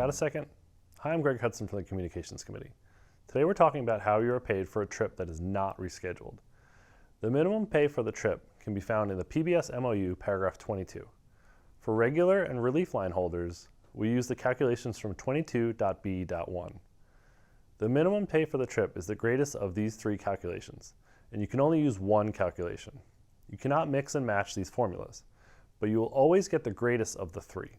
Got a second? Hi, I'm Greg Hudson from the Communications Committee. Today we're talking about how you are paid for a trip that is not rescheduled. The minimum pay for the trip can be found in the PBS MOU paragraph 22. For regular and relief line holders, we use the calculations from 22.b.1. The minimum pay for the trip is the greatest of these three calculations, and you can only use one calculation. You cannot mix and match these formulas, but you will always get the greatest of the three.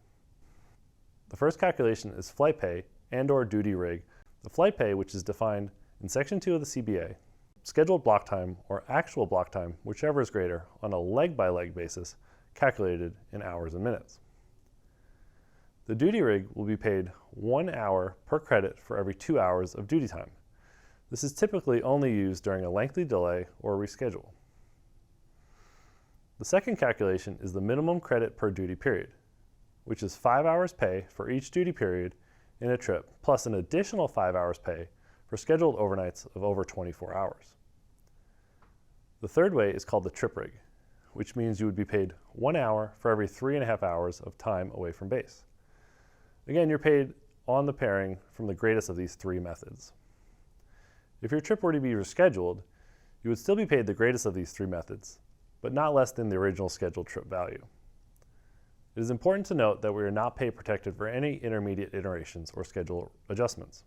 The first calculation is flight pay and/or duty rig. The flight pay, which is defined in Section 2 of the CBA, scheduled block time or actual block time, whichever is greater, on a leg-by-leg basis, calculated in hours and minutes. The duty rig will be paid 1 hour per credit for every 2 hours of duty time. This is typically only used during a lengthy delay or reschedule. The second calculation is the minimum credit per duty period, which is 5 hours pay for each duty period in a trip, plus an additional 5 hours pay for scheduled overnights of over 24 hours. The third way is called the trip rig, which means you would be paid 1 hour for every 3.5 hours of time away from base. Again, you're paid on the pairing from the greatest of these three methods. If your trip were to be rescheduled, you would still be paid the greatest of these three methods, but not less than the original scheduled trip value. It is important to note that we are not pay protected for any intermediate iterations or schedule adjustments.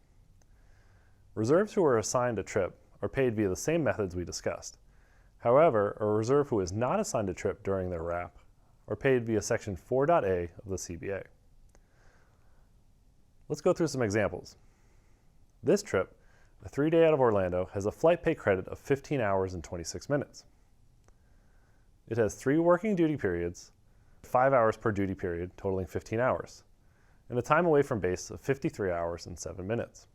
Reserves who are assigned a trip are paid via the same methods we discussed. However, a reserve who is not assigned a trip during their RAP are paid via Section 4.a of the CBA. Let's go through some examples. This trip, a 3-day out of Orlando, has a flight pay credit of 15 hours and 26 minutes. It has 3 working duty periods, 5 hours per duty period, totaling 15 hours, and a time away from base of 53 hours and 7 minutes.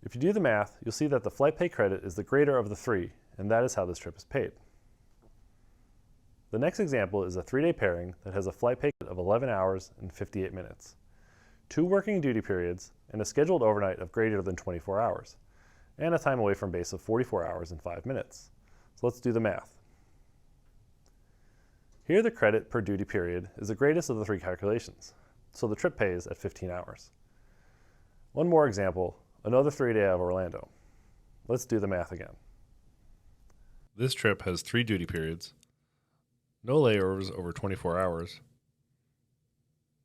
If you do the math, you'll see that the flight pay credit is the greater of the three, and that is how this trip is paid. The next example is a 3-day pairing that has a flight pay of 11 hours and 58 minutes, 2 working duty periods, and a scheduled overnight of greater than 24 hours, and a time away from base of 44 hours and 5 minutes. So let's do the math. Here the credit per duty period is the greatest of the three calculations, so the trip pays at 15 hours. One more example, another 3-day out of Orlando. Let's do the math again. This trip has 3 duty periods, no layovers over 24 hours,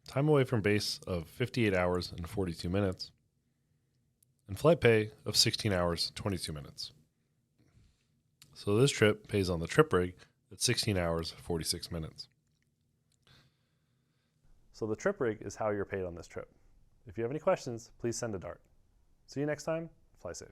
time away from base of 58 hours and 42 minutes, and flight pay of 16 hours, 22 minutes. So this trip pays on the trip rig at 16 hours, 46 minutes. So the trip rig is how you're paid on this trip. If you have any questions, please send a DART. See you next time. Fly safe.